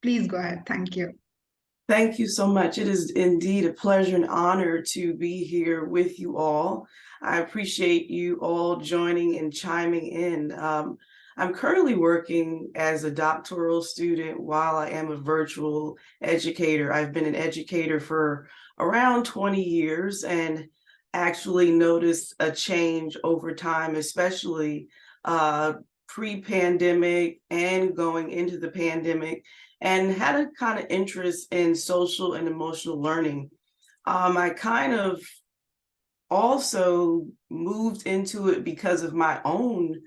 Please go ahead. Thank you. Thank you so much. It is indeed a pleasure and honor to be here with you all. I appreciate you all joining and chiming in. I'm currently working as a doctoral student while I am a virtual educator. I've been an educator for around 20 years and actually noticed a change over time, especially pre-pandemic and going into the pandemic, and had a kind of interest in social and emotional learning. I kind of also moved into it because of my own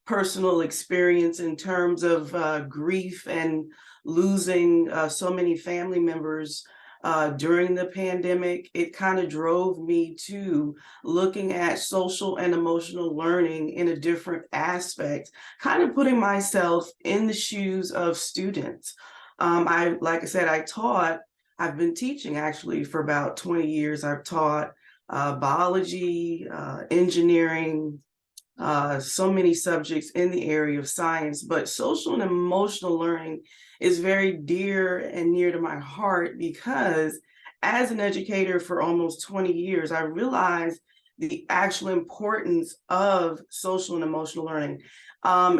personal experience in terms of grief and losing so many family members during the pandemic. It kind of drove me to looking at social and emotional learning in a different aspect, kind of putting myself in the shoes of students. Like I said, I've been teaching actually for about 20 years. I've taught biology, engineering, so many subjects in the area of science, but social and emotional learning is very dear and near to my heart because as an educator for almost 20 years, I realized the actual importance of social and emotional learning.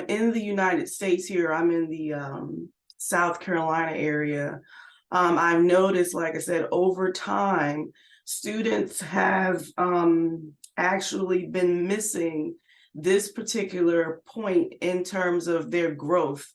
In the United States here, I'm in the South Carolina area. I've noticed, like I said, over time, students have actually been missing this particular point in terms of their growth.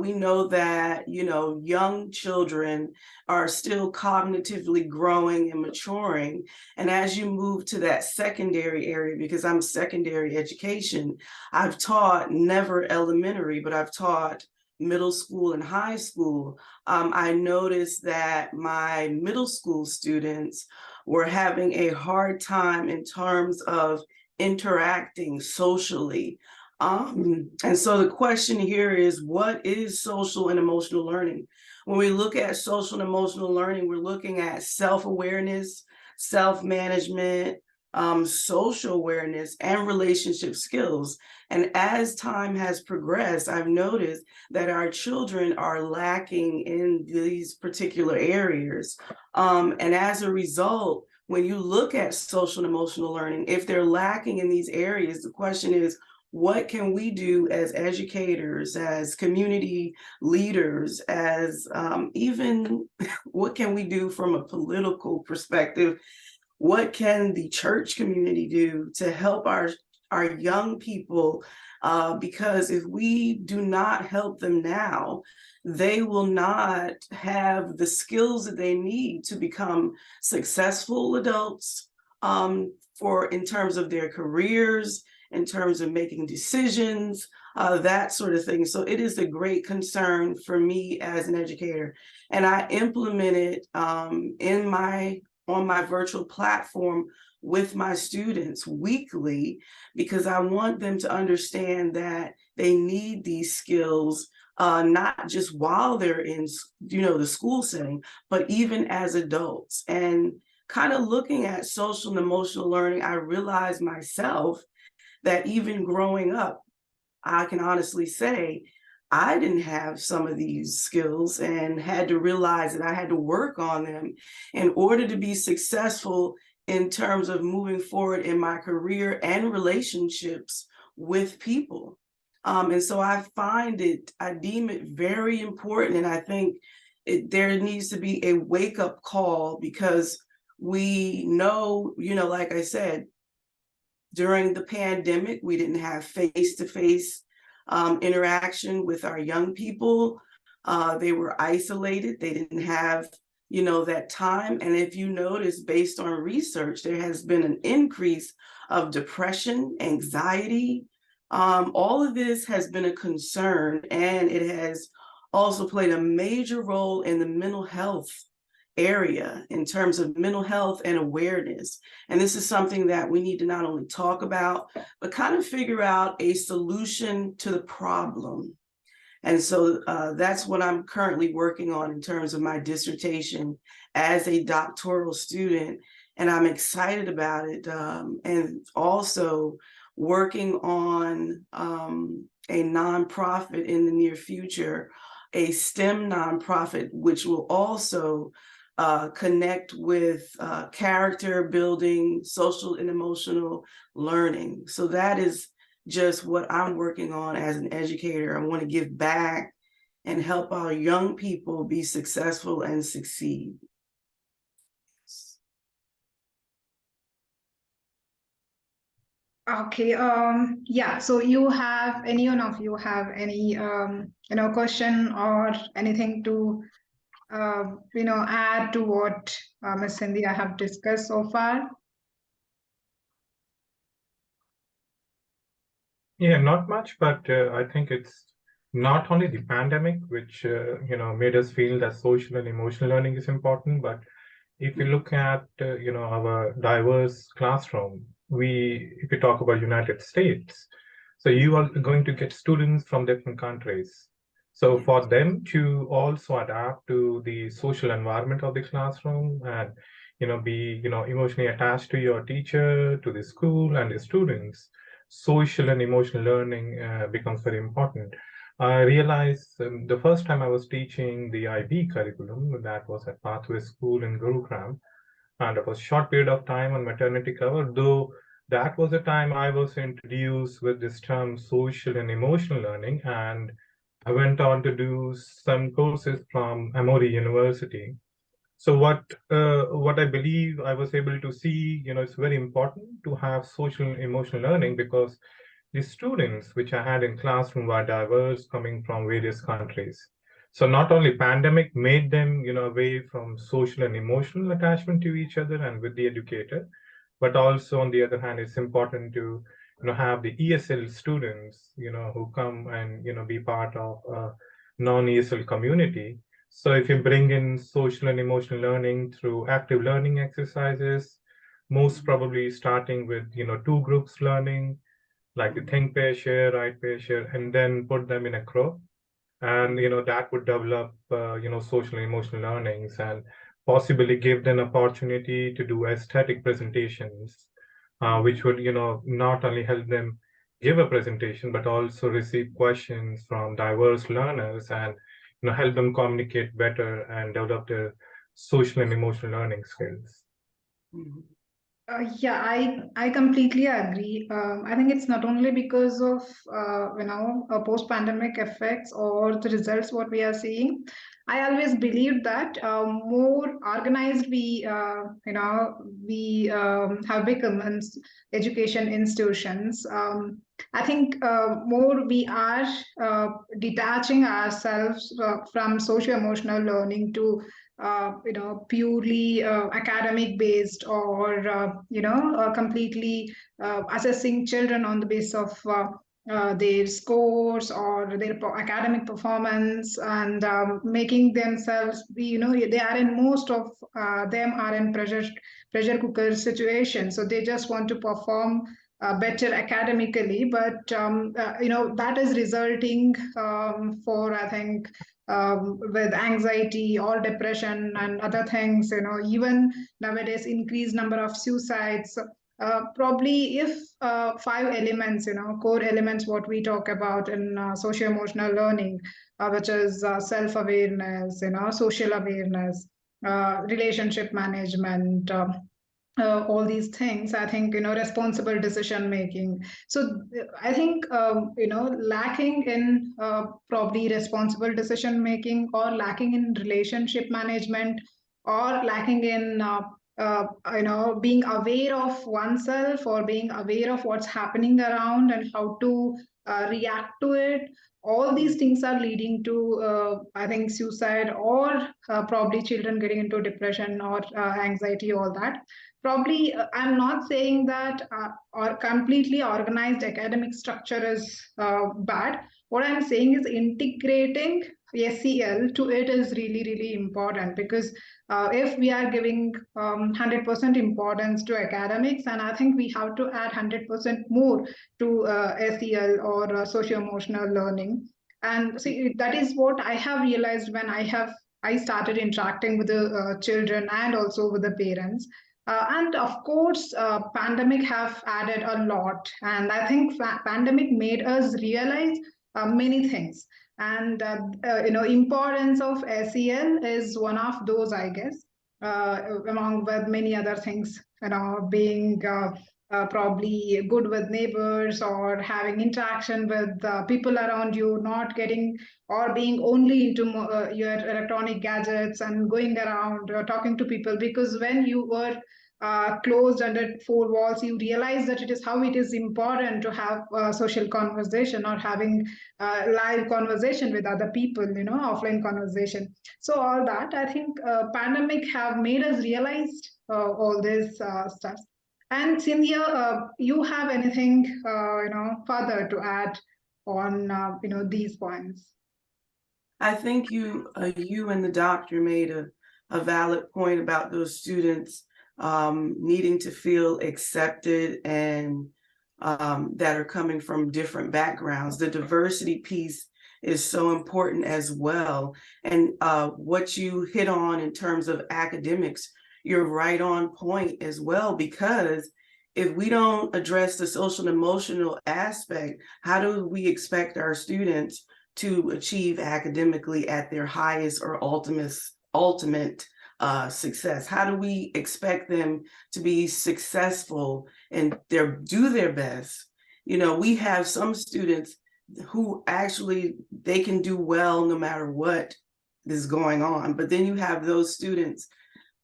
We know that, young children are still cognitively growing and maturing. And as you move to that secondary area, because I'm secondary education, I've taught never elementary, but I've taught middle school and high school. I noticed that my middle school students were having a hard time in terms of interacting socially. And so the question here is, what is social and emotional learning? When we look at social and emotional learning, we're looking at self-awareness, self-management, social awareness, and relationship skills. And as time has progressed, I've noticed that our children are lacking in these particular areas. And as a result, when you look at social and emotional learning, if they're lacking in these areas, the question is, what can we do as educators, as community leaders, as even what can we do from a political perspective? What can the church community do to help our young people? Because if we do not help them now, they will not have the skills that they need to become successful adults, in terms of their careers, in terms of making decisions, that sort of thing. So it is a great concern for me as an educator. And I implement it on my virtual platform with my students weekly, because I want them to understand that they need these skills, not just while they're in, the school setting, but even as adults. And kind of looking at social and emotional learning, I realized myself that even growing up, I can honestly say, I didn't have some of these skills and had to realize that I had to work on them in order to be successful in terms of moving forward in my career and relationships with people. And so I deem it very important. And I think there needs to be a wake-up call, because we know, like I said, during the pandemic, we didn't have face-to-face interaction with our young people. They were isolated. They didn't have, that time. And if you notice, based on research, there has been an increase of depression, anxiety. All of this has been a concern, and it has also played a major role in the mental health area in terms of mental health and awareness. And this is something that we need to not only talk about, but kind of figure out a solution to the problem. And so that's what I'm currently working on in terms of my dissertation as a doctoral student. And I'm excited about it. And also working on a nonprofit in the near future, a STEM nonprofit, which will also connect with character building, social and emotional learning. So that is just what I'm working on as an educator. I want to give back and help our young people be successful and succeed. Okay. Yeah. So you have any one of you have any question or anything to add to what Ms. Cynthia have discussed so far? Yeah, not much, but I think it's not only the pandemic which made us feel that social and emotional learning is important, but if you look at our diverse classroom, if you talk about United States, so you are going to get students from different countries. So for them to also adapt to the social environment of the classroom and be emotionally attached to your teacher, to the school and the students, social and emotional learning becomes very important. I realized the first time I was teaching the IB curriculum, that was at Pathway School in Gurugram, and it was a short period of time on maternity cover, though that was the time I was introduced with this term social and emotional learning, and I went on to do some courses from Emory University. So what I believe I was able to see, it's very important to have social and emotional learning because the students which I had in classroom were diverse, coming from various countries. So not only pandemic made them, away from social and emotional attachment to each other and with the educator, but also on the other hand, it's important to, have the ESL students, who come and, be part of a non-ESL community. So if you bring in social and emotional learning through active learning exercises, most probably starting with, two groups learning, like the think, pair, share, write, pair, share, and then put them in a group. And, that would develop, social and emotional learnings and possibly give them opportunity to do aesthetic presentations, which would, not only help them give a presentation, but also receive questions from diverse learners and, help them communicate better and develop their social and emotional learning skills. Mhm. Yeah, I completely agree. I think it's not only because of post-pandemic effects or the results what we are seeing. I always believed that more organized we have become in education institutions. I think more we are detaching ourselves from socio-emotional learning to purely academic based or completely assessing children on the basis of their scores or their academic performance and making themselves be, they are in most of them are in pressure cooker situations, so they just want to perform better academically, but that is resulting for, I think, with anxiety or depression and other things, even nowadays increased number of suicides. Probably if five elements, core elements, what we talk about in socio emotional learning, which is self-awareness, social awareness, relationship management, all these things, I think, responsible decision making. So I think, lacking in probably responsible decision making or lacking in relationship management or lacking in being aware of oneself or being aware of what's happening around and how to react to it, all these things are leading to I think suicide or probably children getting into depression or anxiety, all that. Probably I'm not saying that or completely organized academic structure is bad. What I'm saying is integrating SEL to it is really really important, because if we are giving 100% importance to academics, and I think we have to add 100% more to SEL or socio-emotional learning. And see, that is what I have realized when I started interacting with the children and also with the parents. And of course, pandemic have added a lot, and I think pandemic made us realize many things. And importance of SEL is one of those, I guess, among with many other things, being probably good with neighbors or having interaction with people around you, not getting or being only into your electronic gadgets and going around talking to people. Because when you were closed under four walls, you realize that it is how it is important to have social conversation or having live conversation with other people, offline conversation. So all that, I think pandemic have made us realize all this stuff. And Cynthia, you have anything further to add on these points? I think you and the doctor made a valid point about those students needing to feel accepted and that are coming from different backgrounds. The diversity piece is so important as well. And what you hit on in terms of academics, you're right on point as well, because if we don't address the social and emotional aspect, how do we expect our students to achieve academically at their highest or ultimate success? How do we expect them to be successful and do their best? We have some students who actually they can do well no matter what is going on, but then you have those students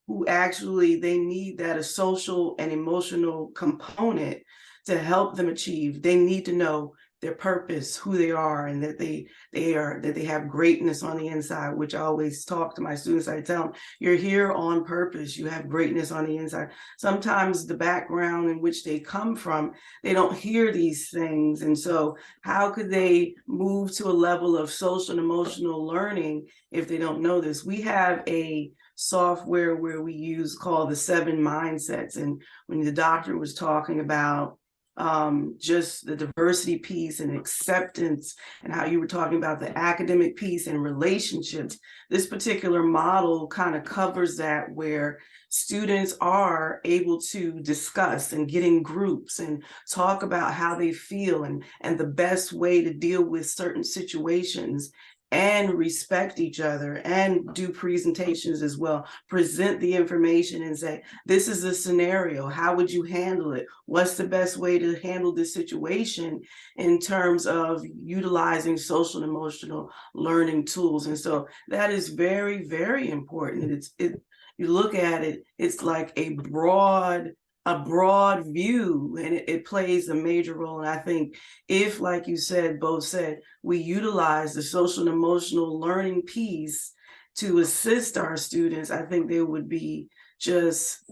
who actually they need that a social and emotional component to help them achieve. They need to know their purpose, who they are, and that they have greatness on the inside, which I always talk to my students. I tell them, you're here on purpose. You have greatness on the inside. Sometimes the background in which they come from, they don't hear these things. And so how could they move to a level of social and emotional learning if they don't know this? We have a software where we use called the 7 mindsets. And when the doctor was talking about just the diversity piece and acceptance, and how you were talking about the academic piece and relationships, this particular model kind of covers that, where students are able to discuss and get in groups and talk about how they feel and the best way to deal with certain situations, and respect each other and do presentations as well. Present the information and say, this is the scenario. How would you handle it? What's the best way to handle this situation in terms of utilizing social and emotional learning tools? And so that is very, very important. You look at it, it's like a broad view, and it plays a major role. And I think if, like you said, both said, we utilize the social and emotional learning piece to assist our students, I think they would be just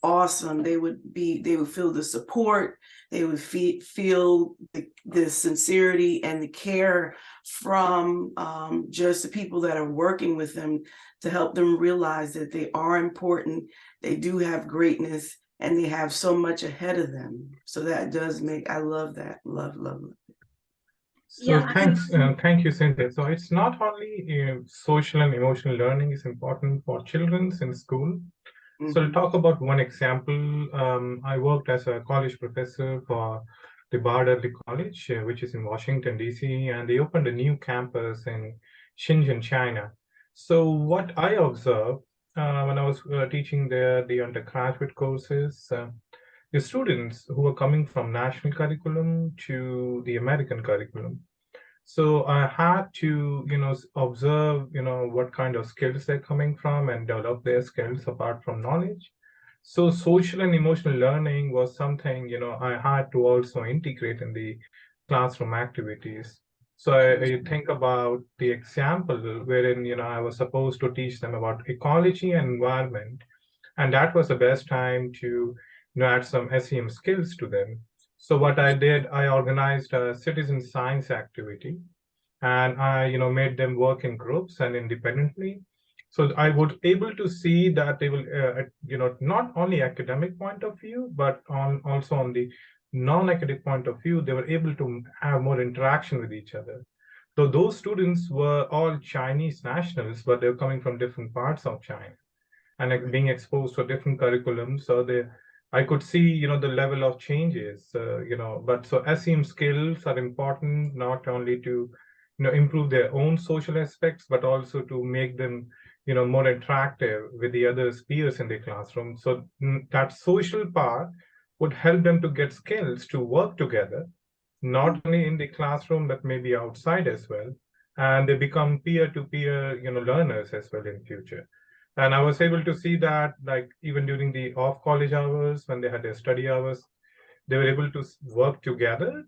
awesome. They would feel the support, they would feel the sincerity and the care from just the people that are working with them, to help them realize that they are important, they do have greatness, and they have so much ahead of them. So that does make, I love that. Love. So Yeah, thank you, Cynthia. So it's not only social and emotional learning is important for children in school. So to talk about one example, I worked as a college professor for the Bard College, which is in Washington, D.C., and they opened a new campus in Shenzhen, China. So what I observed when I was teaching there the undergraduate courses, the students who are coming from national curriculum to the American curriculum. So I had to, observe, what kind of skills they're coming from and develop their skills apart from knowledge. So social and emotional learning was something, I had to also integrate in the classroom activities. So I think about the example wherein, I was supposed to teach them about ecology and environment. And that was the best time to, add some SEM skills to them. So what I did, I organized a citizen science activity, and I, made them work in groups and independently. So I was able to see that they will, not only academic point of view, but also on the non-academic point of view, they were able to have more interaction with each other. So those students were all Chinese nationals, but they're coming from different parts of China and being exposed to different curriculums. So I could see, the level of changes, but so SEM skills are important not only to, improve their own social aspects, but also to make them, more attractive with the other peers in the classroom. So that social part would help them to get skills to work together, not only in the classroom, but maybe outside as well. And they become peer-to-peer, learners as well in future. And I was able to see that, like, even during the off-college hours, when they had their study hours, they were able to work together,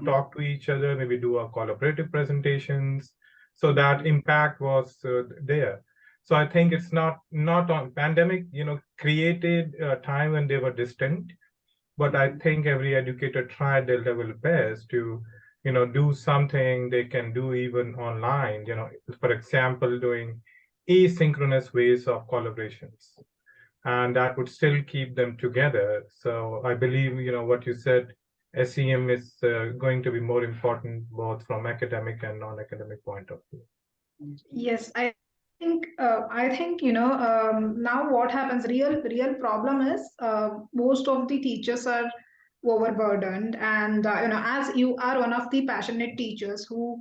talk to each other, maybe do a collaborative presentations. So that impact was there. So I think it's not on pandemic, created a time when they were distant, but I think every educator tried their level best to, do something they can do even online, for example, doing asynchronous ways of collaborations, and that would still keep them together. So I believe, what you said, SEM is going to be more important both from academic and non-academic point of view. Yes, I think now what happens, real problem is most of the teachers are overburdened, and as you are one of the passionate teachers who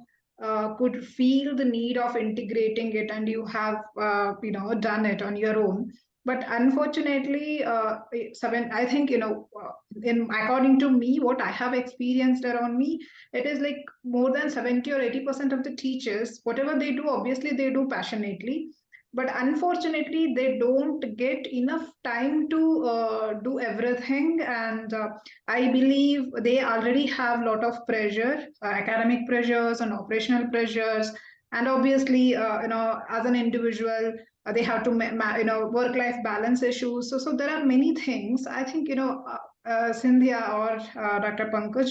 could feel the need of integrating it, and you have done it on your own. But unfortunately, seven, I think in according to me, what I have experienced around me, it is like more than 70 or 80% of the teachers, whatever they do, obviously they do passionately, but unfortunately they don't get enough time to do everything. And I believe they already have a lot of pressure, academic pressures and operational pressures, and obviously as an individual, they have to work life balance issues. So there are many things. I think Cynthia or Dr. Pankaj,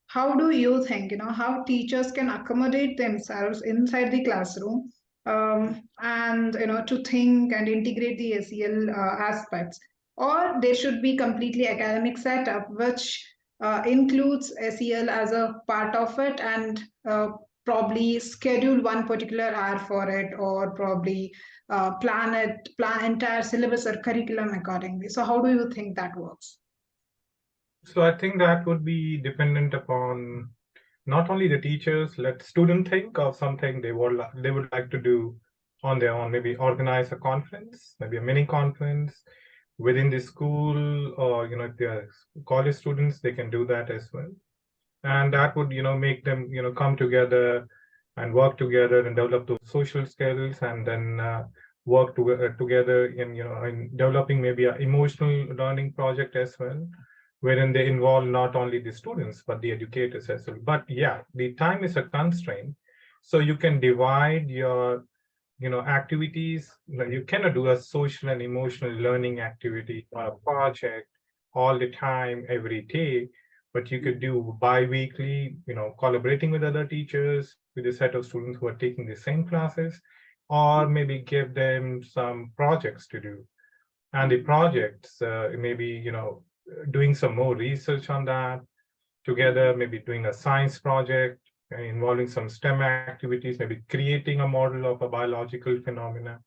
how do you think, how teachers can accommodate themselves inside the classroom, and to think and integrate the SEL aspects, or there should be completely academic setup which includes SEL as a part of it, and probably schedule one particular hour for it, or probably plan entire syllabus or curriculum accordingly. So how do you think that works? So I think that would be dependent upon not only the teachers. Let student think of something they would like to do on their own. Maybe organize a conference, maybe a mini conference within the school, or if they are college students, they can do that as well. And that would make them come together and work together and develop those social skills, and then work together in in developing maybe an emotional learning project as well, wherein they involve not only the students but the educators as well. But yeah, the time is a constraint, so you can divide your activities. You cannot do a social and emotional learning activity or a project all the time every day, but you could do bi-weekly, collaborating with other teachers, with a set of students who are taking the same classes, or maybe give them some projects to do. And the projects, maybe doing some more research on that together, maybe doing a science project involving some STEM activities, maybe creating a model of a biological phenomena.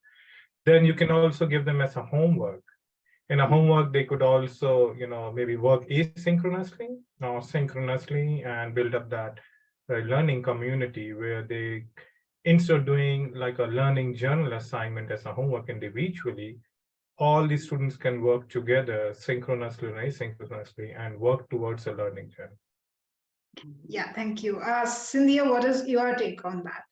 Then you can also give them as a homework. In a homework, they could also, maybe work asynchronously or synchronously, and build up that learning community where they, instead of doing like a learning journal assignment as a homework individually, all the students can work together synchronously and asynchronously and work towards a learning journey. Yeah, thank you. Cynthia, what is your take on that?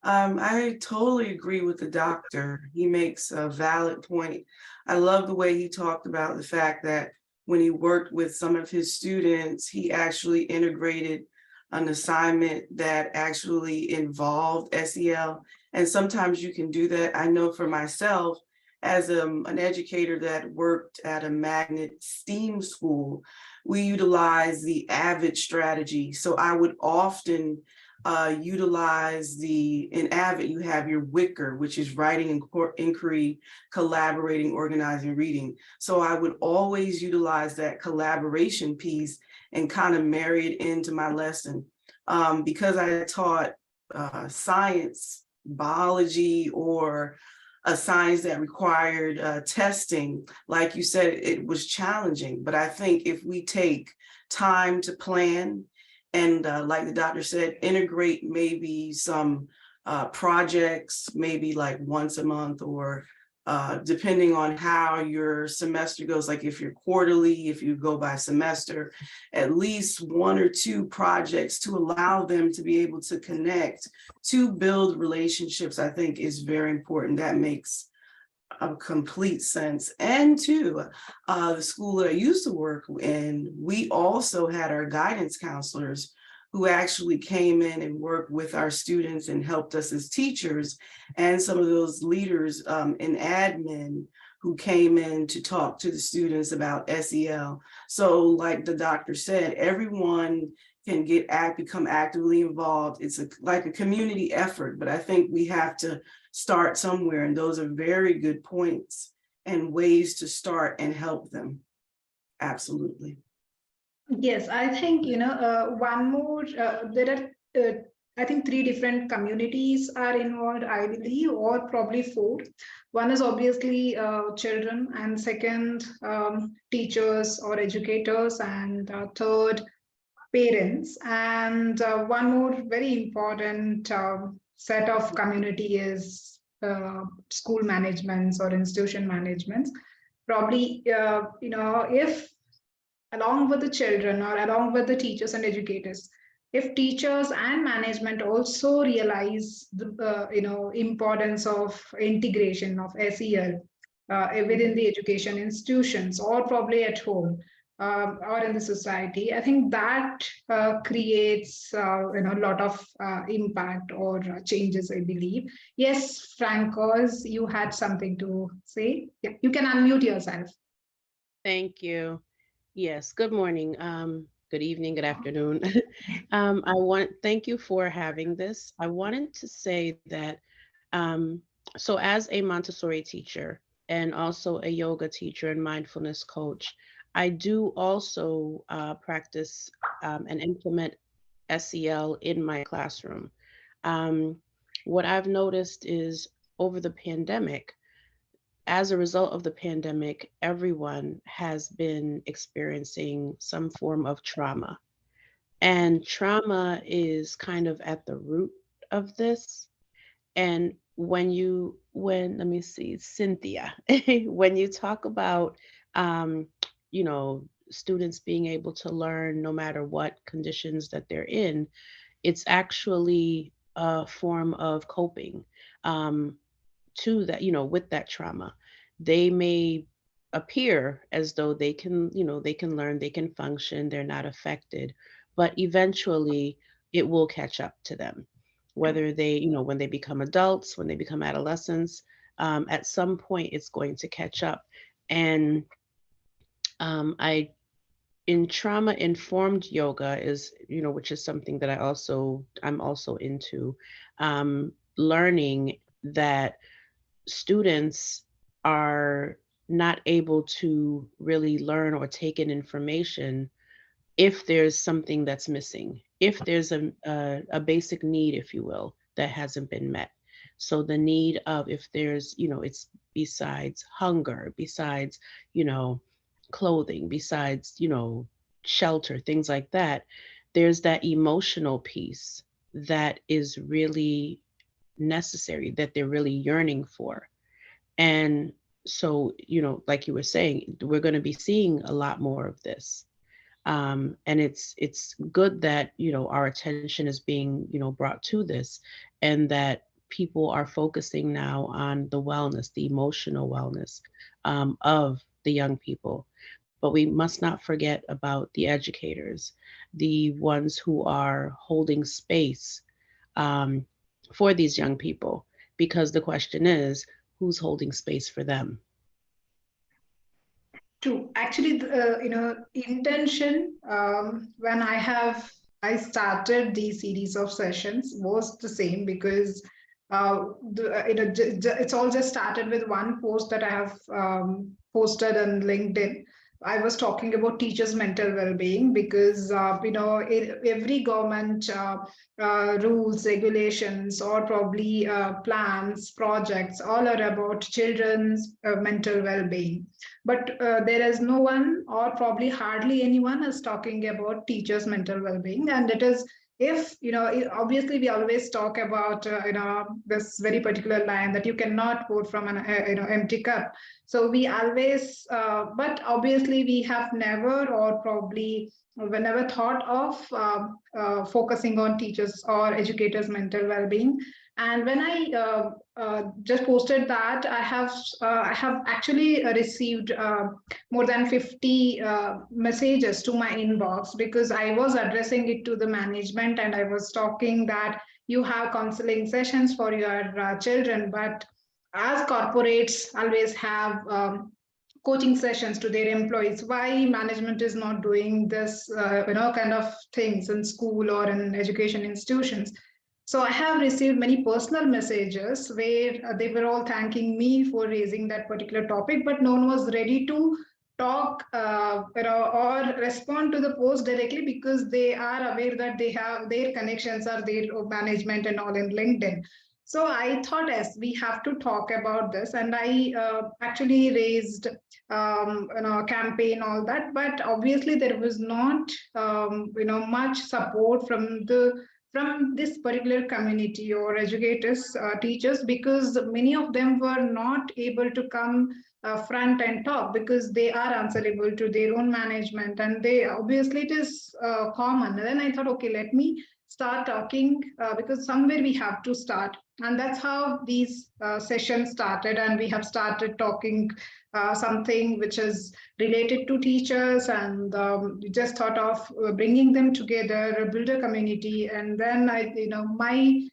I totally agree with the doctor. He makes a valid point. I love the way he talked about the fact that when he worked with some of his students, he actually integrated an assignment that actually involved SEL. And sometimes you can do that. I know for myself, as an educator that worked at a magnet STEAM school, we utilize the AVID strategy. So I would often utilize in AVID, you have your WICR, which is writing, inquiry, collaborating, organizing, reading. So I would always utilize that collaboration piece and kind of marry it into my lesson. Because I taught science, biology, or a science that required testing, like you said, it was challenging. But I think if we take time to plan and like the doctor said, integrate maybe some projects, maybe like once a month, or depending on how your semester goes, like if you're quarterly, if you go by semester, at least 1 or 2 projects to allow them to be able to connect, to build relationships, I think is very important. That makes a complete sense. And to the school that I used to work in, we also had our guidance counselors who actually came in and worked with our students and helped us as teachers, and some of those leaders in admin who came in to talk to the students about SEL. So like the doctor said, everyone can become actively involved. It's like a community effort, but I think we have to start somewhere, and those are very good points and ways to start and help them. Absolutely. Yes, I think, one more, there are, I think 3 different communities are involved, I believe, or probably 4. One is obviously children, and second, teachers or educators, and third, parents. And one more very important set of community is school managements or institution managements. Probably, if along with the children or along with the teachers and educators, if teachers and management also realize the importance of integration of SEL within the education institutions, or probably at home, or in the society, I think that creates a lot of impact or changes, I believe. Yes, Francos, you had something to say. Yeah, you can unmute yourself. Thank you. Yes, good morning, good evening, good afternoon. Thank you for having this. I wanted to say that, so as a Montessori teacher and also a yoga teacher and mindfulness coach, I do also practice and implement SEL in my classroom. Um, what I've noticed is over the pandemic, as a result of the pandemic, everyone has been experiencing some form of trauma. And trauma is kind of at the root of this. And let me see, Cynthia, when you talk about, you know, students being able to learn no matter what conditions that they're in, it's actually a form of coping. Um, to that, with that trauma. They may appear as though they can, they can learn, they can function, they're not affected, but eventually it will catch up to them. Whether they, when they become adults, when they become adolescents, at some point it's going to catch up. And I in trauma informed yoga is, which is something that I'm also into, learning that students are not able to really learn or take in information if there's something that's missing, if there's a basic need, if you will, that hasn't been met. So the need of, if there's, it's besides hunger, besides, clothing, besides, shelter, things like that, there's that emotional piece that is really necessary, that they're really yearning for. And so, like you were saying, we're going to be seeing a lot more of this. And it's good that, our attention is being, brought to this, and that people are focusing now on the wellness, the emotional wellness of the young people. But we must not forget about the educators, the ones who are holding space um, for these young people, because the question is, who's holding space for them? True. Actually, intention, when I started these series of sessions was the same, because it's all just started with one post that I have posted on LinkedIn. I was talking about teachers' mental well-being because every government rules, regulations, or probably plans, projects, all are about children's mental well-being. But there is no one, or probably hardly anyone, is talking about teachers' mental well-being, and it is if obviously we always talk about this very particular line that you cannot pour from an empty cup. So we always but obviously we have never or probably whenever thought of focusing on teachers or educators mental well-being. And when I just posted that, I have actually received more than 50 messages to my inbox, because I was addressing it to the management and I was talking that you have counseling sessions for your children, but as corporates always have coaching sessions to their employees, why management is not doing this kind of things in school or in education institutions. So I have received many personal messages where they were all thanking me for raising that particular topic, but no one was ready to talk or respond to the post directly, because they are aware that they have their connections are their management and all in LinkedIn. So I thought, yes, we have to talk about this, and I actually raised campaign, all that. But obviously, there was not much support from this particular community or educators, teachers, because many of them were not able to come front and talk, because they are answerable to their own management, and they obviously it is common. And then I thought, okay, let me start talking, because somewhere we have to start. And that's how these sessions started, and we have started talking something which is related to teachers, and we just thought of bringing them together, build a community. And then my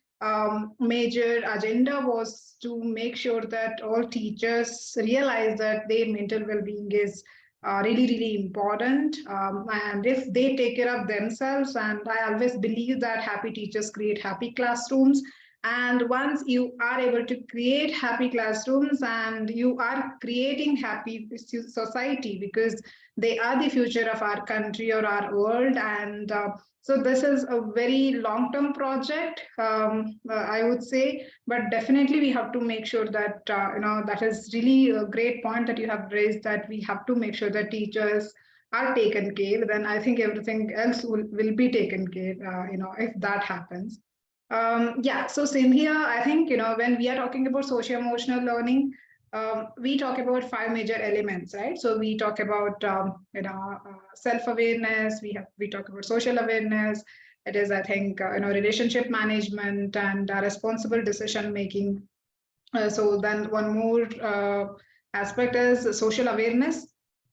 major agenda was to make sure that all teachers realize that their mental well-being is really important, and if they take care of themselves. And I always believe that happy teachers create happy classrooms, and once you are able to create happy classrooms, and you are creating happy society, because they are the future of our country or our world. And so this is a very long-term project, I would say, but definitely we have to make sure that, that is really a great point that you have raised, that we have to make sure that teachers are taken care. Then I think everything else will be taken care, if that happens. Yeah, so same here. I think, when we are talking about socio-emotional learning, we talk about 5 major elements, right? So we talk about, self-awareness, we talk about social awareness. It is, I think, relationship management and responsible decision making. So then one more aspect is social awareness.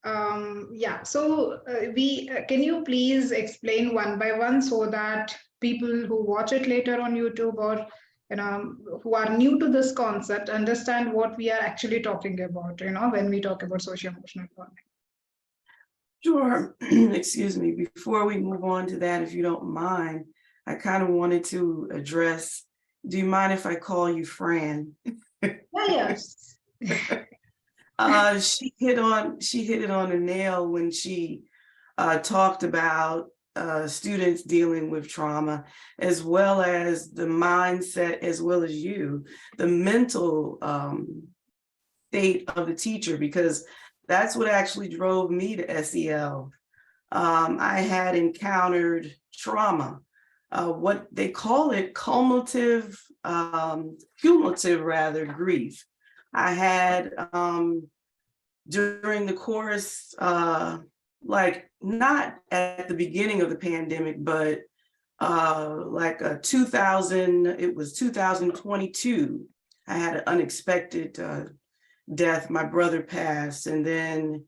Yeah, so can you please explain one by one, so that people who watch it later on YouTube, or who are new to this concept, understand what we are actually talking about, when we talk about social emotional learning. Sure. Excuse me. Before we move on to that, if you don't mind, I kind of wanted to address, do you mind if I call you Fran? Yes. She hit it on the nail when she talked about students dealing with trauma, as well as the mindset, as well as the mental state of the teacher, because that's what actually drove me to SEL. I had encountered trauma, what they call it, cumulative grief. I had during the course, like not at the beginning of the pandemic, but like it was 2022. I had an unexpected death. My brother passed, and then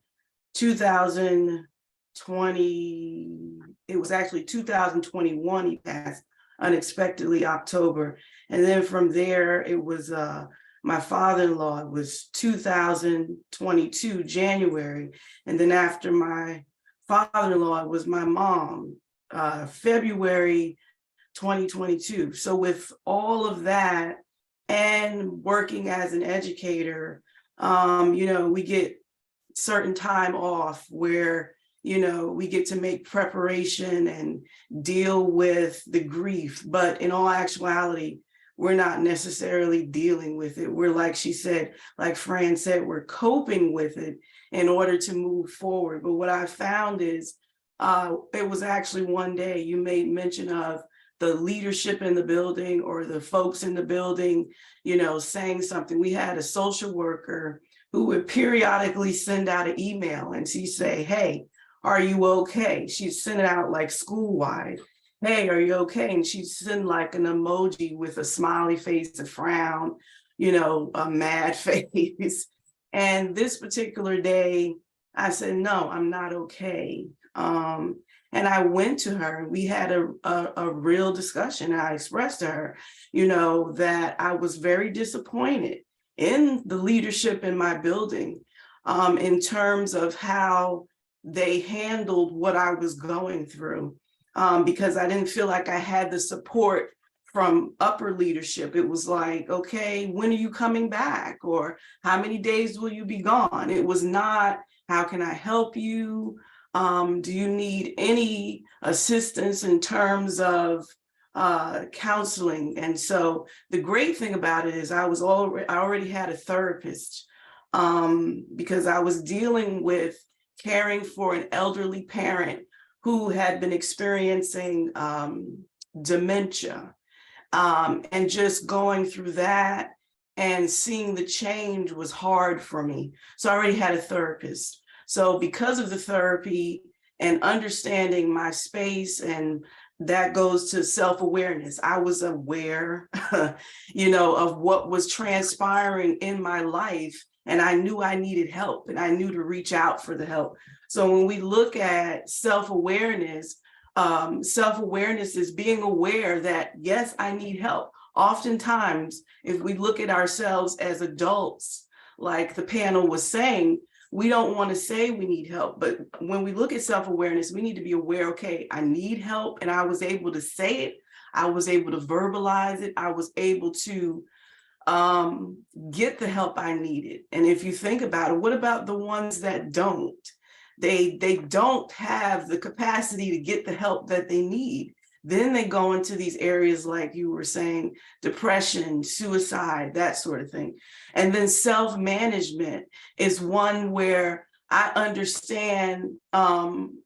2020, it was actually 2021, he passed unexpectedly, October. And then from there, it was my father-in-law. It was 2022, January. And then after my father-in-law, it was my mom, February 2022. So with all of that and working as an educator, we get certain time off where, you know, we get to make preparation and deal with the grief. But in all actuality, we're not necessarily dealing with it. We're, like she said, like Fran said, we're coping with it in order to move forward. But what I found is, it was actually one day you made mention of the leadership in the building or the folks in the building, you know, saying something. We had a social worker who would periodically send out an email and she'd say, hey, are you okay? She'd send it out like school-wide. Hey, are you okay? And she'd send like an emoji with a smiley face, a frown, you know, a mad face. And this particular day, I said, no, I'm not okay. And I went to her and we had a real discussion. I expressed to her, you know, that I was very disappointed in the leadership in my building, in terms of how they handled what I was going through, because I didn't feel like I had the support from upper leadership. It was like, okay, when are you coming back? Or how many days will you be gone? It was not, how can I help you? Do you need any assistance in terms of counseling? And so the great thing about it is I already had a therapist, because I was dealing with caring for an elderly parent who had been experiencing dementia, and just going through that and seeing the change was hard for me. So I already had a therapist. So because of the therapy and understanding my space, and that goes to self-awareness, I was aware, you know, of what was transpiring in my life, and I knew I needed help and I knew to reach out for the help. So when we look at self-awareness, self-awareness is being aware that, yes, I need help. Oftentimes, if we look at ourselves as adults, like the panel was saying, we don't want to say we need help. But when we look at self-awareness, we need to be aware, okay, I need help. And I was able to say it. I was able to verbalize it. I was able to get the help I needed. And if you think about it, what about the ones that don't? They don't have the capacity to get the help that they need. Then they go into these areas like you were saying, depression, suicide, that sort of thing. And then self-management is one where I understand,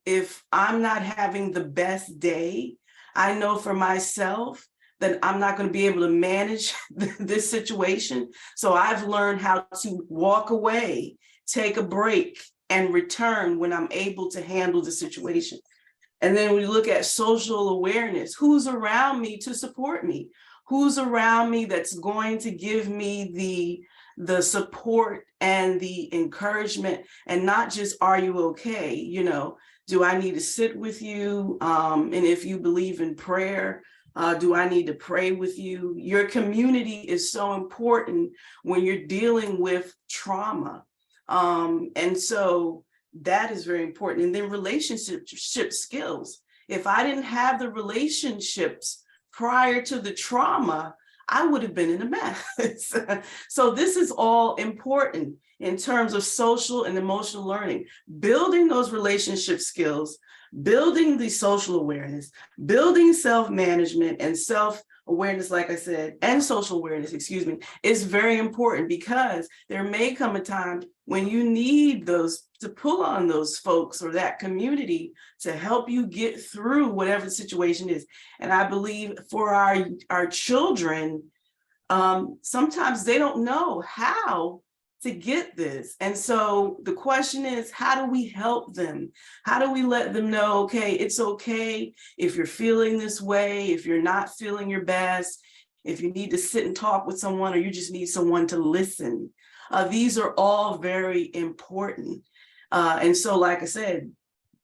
if I'm not having the best day, I know for myself that I'm not going to be able to manage this situation. So I've learned how to walk away, take a break, and return when I'm able to handle the situation. And then we look at social awareness. Who's around me to support me? Who's around me that's going to give me the support and the encouragement, and not just, are you okay? You know, do I need to sit with you? And if you believe in prayer, do I need to pray with you? Your community is so important when you're dealing with trauma. And so that is very important. And then relationship skills. If I didn't have the relationships prior to the trauma, I would have been in a mess. So this is all important in terms of social and emotional learning, building those relationship skills, building the social awareness, building self-management and self-awareness, like I said, and social awareness, excuse me, is very important, because there may come a time when you need those to pull on those folks or that community to help you get through whatever the situation is. And I believe for our children, sometimes they don't know how to get this. And so the question is, how do we help them? How do we let them know, okay, it's okay if you're feeling this way, if you're not feeling your best, if you need to sit and talk with someone, or you just need someone to listen. These are all very important. And so, like I said,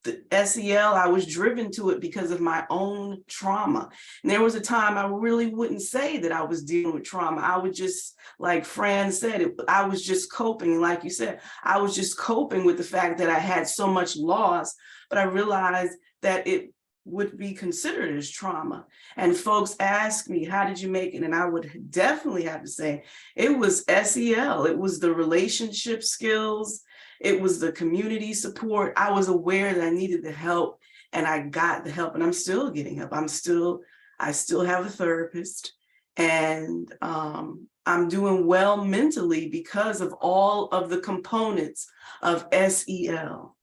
the SEL, I was driven to it because of my own trauma. And there was a time I really wouldn't say that I was dealing with trauma. I would just, like Fran said, I was just coping. And like you said, I was just coping with the fact that I had so much loss, but I realized that it would be considered as trauma. And folks ask me, how did you make it? And I would definitely have to say, it was SEL. It was the relationship skills. It was the community support. I was aware that I needed the help, and I got the help, and I'm still getting help. I still have a therapist, and I'm doing well mentally because of all of the components of SEL.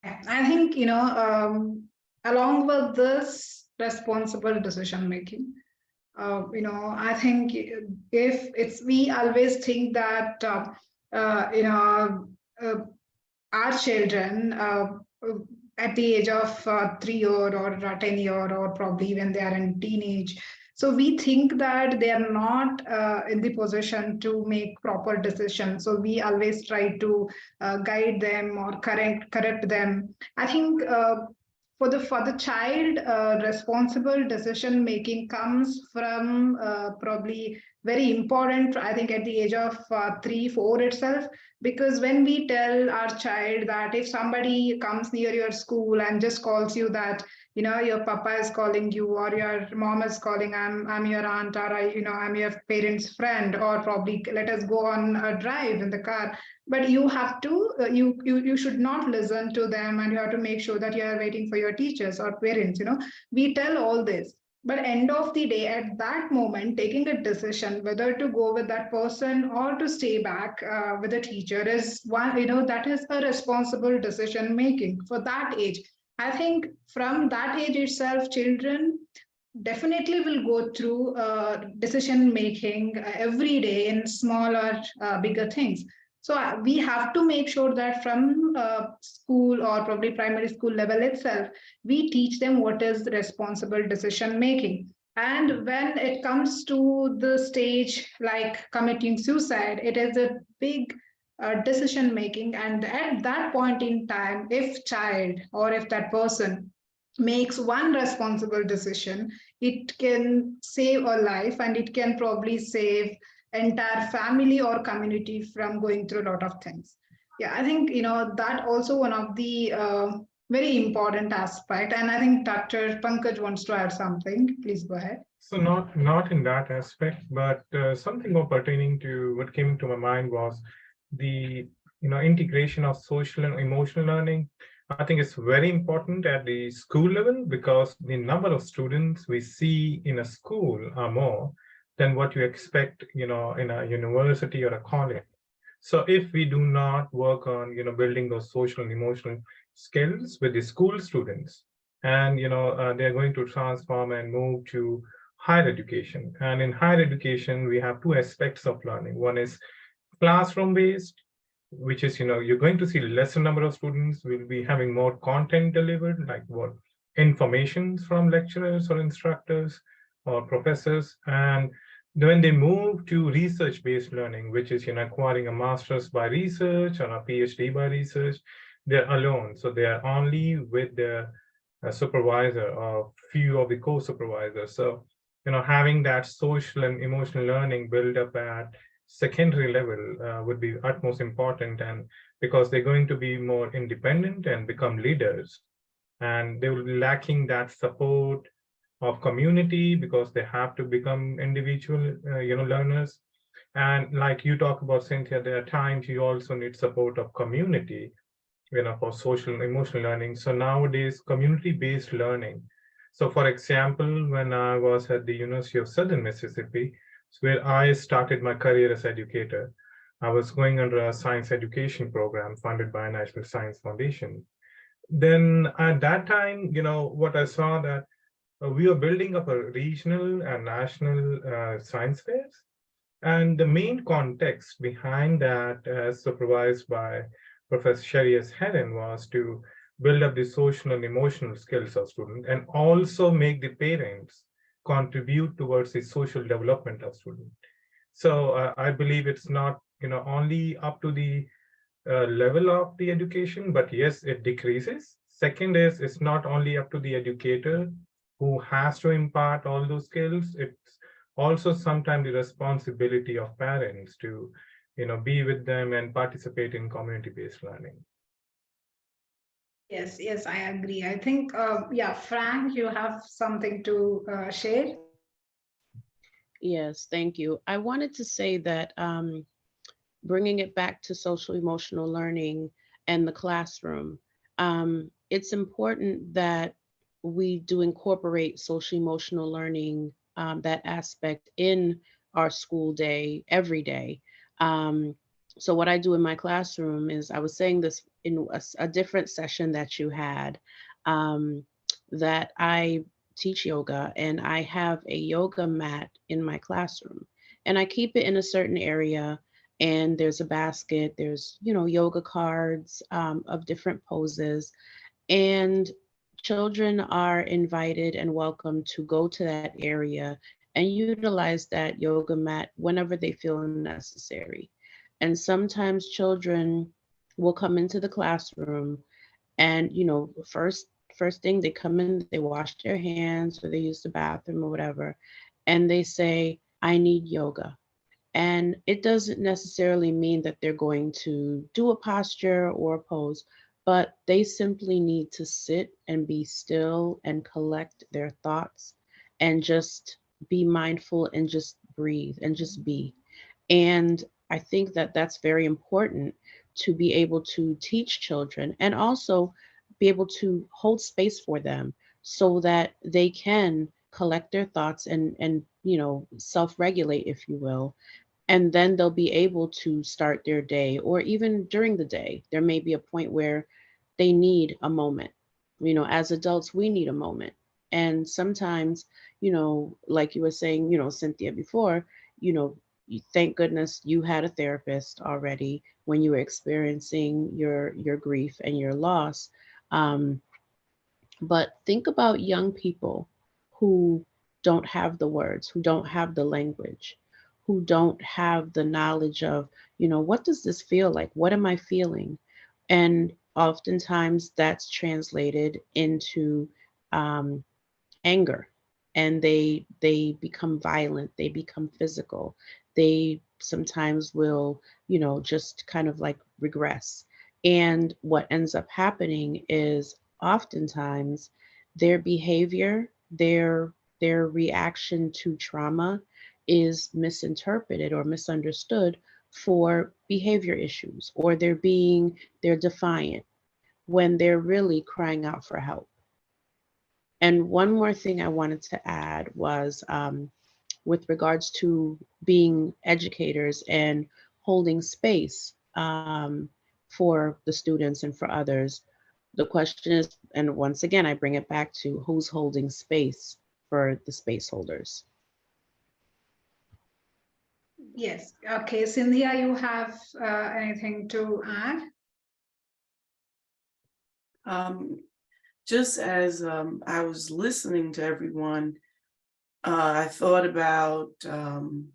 I think, along with this responsible decision making, I think if we always think that, our children at the age of 3 year or 10 year, or probably when they are in teenage. So we think that they are not in the position to make proper decisions. So we always try to guide them or correct them. I think for the child, responsible decision making comes from probably very important. I think at the age of 3, 4 itself, because when we tell our child that if somebody comes near your school and just calls you that, your papa is calling you or your mom is calling, I'm your aunt, or I'm your parents' friend, or probably let us go on a drive in the car. But you have to, you should not listen to them, and you have to make sure that you are waiting for your teachers or parents. We tell all this, but end of the day, at that moment, taking a decision whether to go with that person or to stay back with a teacher is one, that is a responsible decision making for that age. I think from that age itself, children definitely will go through decision making every day in small or bigger things. So we have to make sure that from school or probably primary school level itself, we teach them what is responsible decision making. And when it comes to the stage like committing suicide, it is a big decision making. And at that point in time, if child or if that person makes one responsible decision, it can save a life, and it can probably save entire family or community from going through a lot of things. Yeah, I think that also one of the very important aspect. And I think Dr. Pankaj wants to add something. Please go ahead. So not in that aspect, but something more pertaining to what came to my mind was the integration of social and emotional learning. I think it's very important at the school level, because the number of students we see in a school are more than what you expect in a university or a college. So if we do not work on building those social and emotional skills with the school students, and they're going to transform and move to higher education. And in higher education, we have two aspects of learning. One is classroom based, which is you're going to see lesser number of students, will be having more content delivered, like what information from lecturers or instructors or professors. And when they move to research based learning, which is acquiring a master's by research or a PhD by research, they're alone. So they are only with their supervisor or few of the co-supervisors. So having that social and emotional learning build up at secondary level would be utmost important, and because they're going to be more independent and become leaders, and they will be lacking that support of community because they have to become individual learners. And like you talk about, Cynthia, there are times you also need support of community for social and emotional learning. So nowadays, community-based learning. So for example, when I was at the University of Southern Mississippi, where I started my career as educator, I was going under a science education program funded by National Science Foundation. Then at that time, what I saw that we were building up a regional and national science fairs. And the main context behind that, as supervised by Professor Sherry S. Helen, was to build up the social and emotional skills of students, and also make the parents contribute towards the social development of students. So I believe it's not only up to the level of the education, but yes, it decreases. Second is, it's not only up to the educator who has to impart all those skills. It's also sometimes the responsibility of parents to be with them and participate in community-based learning. Yes, I agree. I think, yeah, Frank, you have something to share? Yes, thank you. I wanted to say that bringing it back to social emotional learning and the classroom, it's important that we do incorporate social emotional learning, that aspect in our school day every day. Um, so what I do in my classroom is, I was saying this in a different session that you had, um, that I teach yoga and I have a yoga mat in my classroom, and I keep it in a certain area, and there's a basket, there's, yoga cards, of different poses, and children are invited and welcome to go to that area and utilize that yoga mat whenever they feel necessary. And sometimes children will come into the classroom, and first thing, they come in, they wash their hands or they use the bathroom or whatever, and they say, I need yoga. And it doesn't necessarily mean that they're going to do a posture or a pose, but they simply need to sit and be still and collect their thoughts and just be mindful and just breathe and just be. And I think that that's very important, to be able to teach children and also be able to hold space for them so that they can collect their thoughts and self-regulate, if you will, and then they'll be able to start their day, or even during the day there may be a point where they need a moment. As adults, we need a moment. And sometimes, like you were saying, Cynthia, before, you know thank goodness you had a therapist already when you were experiencing your grief and your loss. um, but think about young people who don't have the words, who don't have the language, who don't have the knowledge of, what does this feel like? What am I feeling? And oftentimes that's translated into um, anger, and they become violent, they become physical, they sometimes will just kind of like regress. And what ends up happening is, oftentimes, their behavior, their reaction to trauma is misinterpreted or misunderstood for behavior issues, or they're defiant when they're really crying out for help. And one more thing I wanted to add was, with regards to being educators and holding space, for the students and for others. The question is, and once again, I bring it back to who's holding space for the space holders. Yes. Okay, Cynthia, you have anything to add? Just as I was listening to everyone, I thought about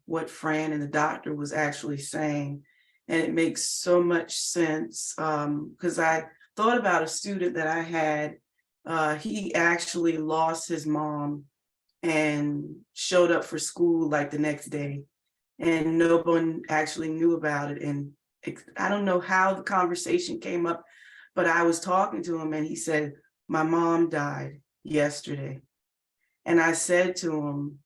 what Fran and the doctor was actually saying, and it makes so much sense, because I thought about a student that I had. He actually lost his mom and showed up for school like the next day, and no one actually knew about it. And I don't know how the conversation came up, but I was talking to him and he said, my mom died yesterday. And I said to him,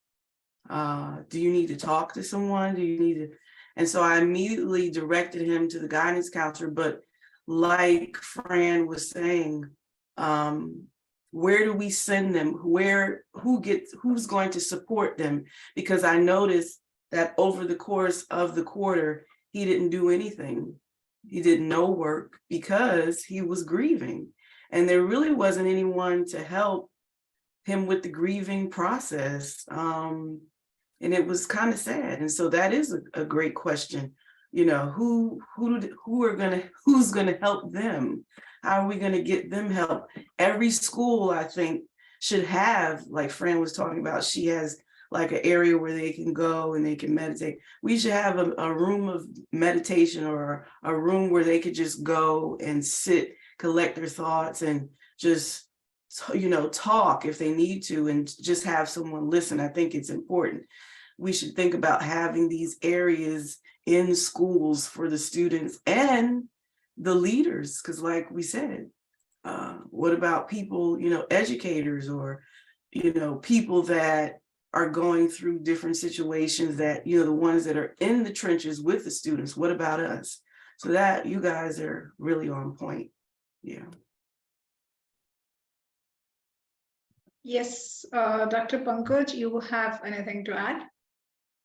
do you need to talk to someone? Do you need to? And so I immediately directed him to the guidance counselor. But like Fran was saying, where do we send them? Who's going to support them? Because I noticed that over the course of the quarter, he didn't do anything. He did no work because he was grieving. And there really wasn't anyone to help him with the grieving process. And it was kind of sad. And so that is a great question. Who's gonna help them? How are we gonna get them help? Every school, I think, should have, like Fran was talking about, she has like an area where they can go and they can meditate. We should have a room of meditation, or a room where they could just go and sit, collect their thoughts, and just talk if they need to, and just have someone listen. I think it's important. We should think about having these areas in schools for the students and the leaders, because like we said, what about people, educators, or people that are going through different situations that, you know, the ones that are in the trenches with the students. What about us? So that you guys are really on point. Yeah. Yes, Dr. Pankaj, you have anything to add?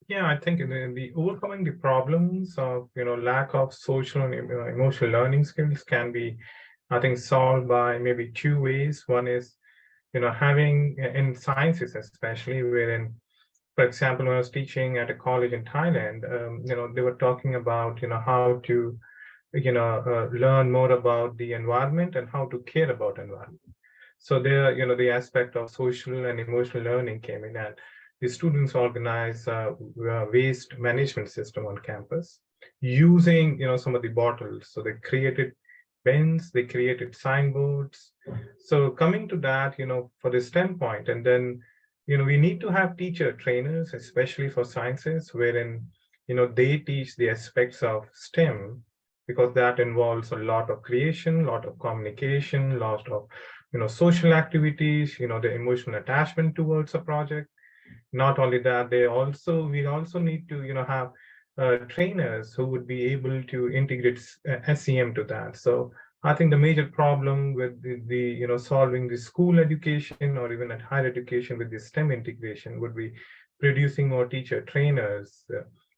Yeah, I think the overcoming the problems of lack of social and emotional learning skills can be, I think, solved by maybe two ways. One is having in sciences especially, wherein, for example, when I was teaching at a college in Thailand, they were talking about how to learn more about the environment and how to care about environment. So there, the aspect of social and emotional learning came in, and the students organized a waste management system on campus using, some of the bottles. So they created bins, they created signboards. So coming to that, for the STEM point, and then, we need to have teacher trainers, especially for sciences, wherein, they teach the aspects of STEM, because that involves a lot of creation, a lot of communication, lot of social activities, the emotional attachment towards a project. Not only that, we also need to have trainers who would be able to integrate SEM to that. So I think the major problem with the solving the school education or even at higher education with the STEM integration would be producing more teacher trainers,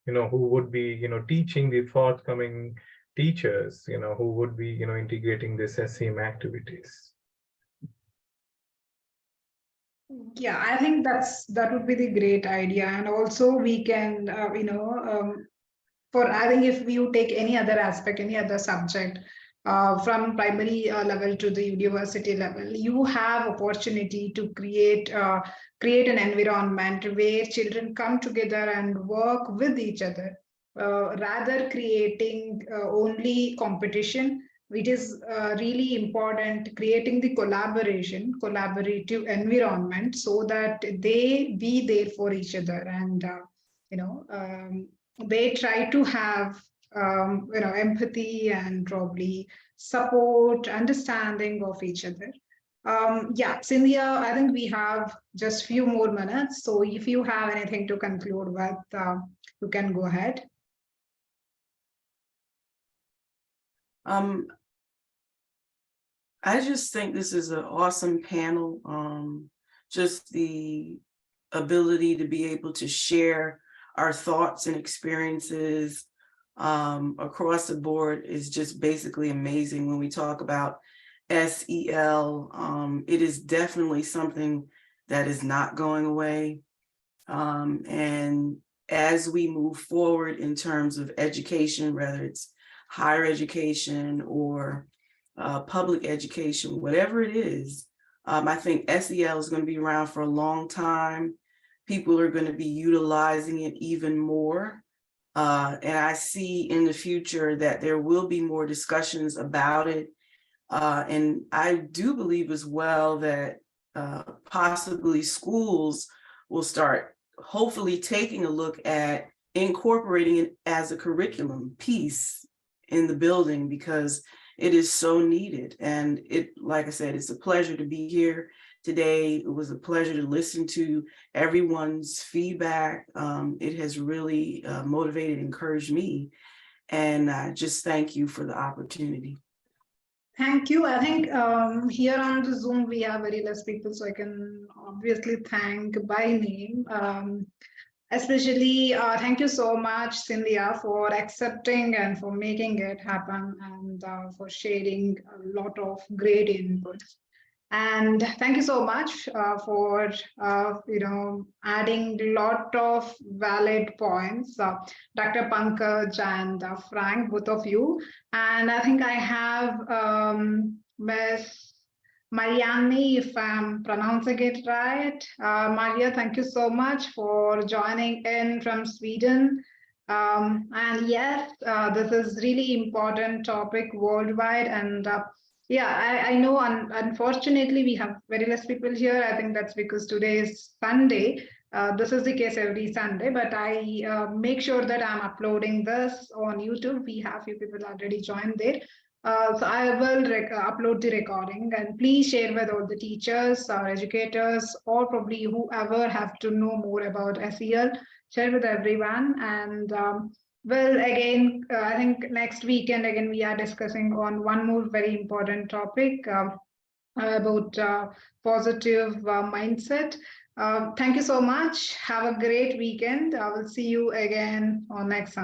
who would be teaching the forthcoming teachers, who would be integrating this SEM activities. Yeah, I think that would be the great idea, and also we can, for I think if you take any other aspect, any other subject, from primary level to the university level, you have opportunity to create an environment where children come together and work with each other, rather creating only competition. It is really important creating the collaborative environment so that they be there for each other, and you know um, they try to have empathy and probably support, understanding of each other. Yeah, Cynthia, I think we have just few more minutes, so if you have anything to conclude with, you can go ahead. Um, I just think this is an awesome panel. Just the ability to be able to share our thoughts and experiences across the board is just basically amazing. When we talk about SEL, it is definitely something that is not going away. And as we move forward in terms of education, whether it's higher education or public education, whatever it is, I think SEL is going to be around for a long time. People are going to be utilizing it even more. And I see in the future that there will be more discussions about it. And I do believe as well that possibly schools will start hopefully taking a look at incorporating it as a curriculum piece in the building, because it is so needed. And it, like I said, it's a pleasure to be here today. It was a pleasure to listen to everyone's feedback. It has really motivated, encouraged me. And I just thank you for the opportunity. Thank you. I think here on the Zoom, we have very less people, so I can obviously thank by name. Especially, thank you so much, Cynthia, for accepting and for making it happen, and for sharing a lot of great inputs. And thank you so much for adding a lot of valid points, Dr. Pankaj and Frank, both of you. And I think I have Ms. Mariani, if I'm pronouncing it right. Maria, thank you so much for joining in from Sweden. And yes, this is really important topic worldwide, and yeah, I know. Unfortunately, we have very less people here. I think that's because today is Sunday. This is the case every Sunday, but I make sure that I'm uploading this on YouTube. We have few people already joined there. So I will upload the recording, and please share with all the teachers, our educators, or probably whoever have to know more about SEL. Share with everyone. And well, again, I think next weekend again we are discussing on one more very important topic about positive mindset. Thank you so much. Have a great weekend. I will see you again on next Sunday.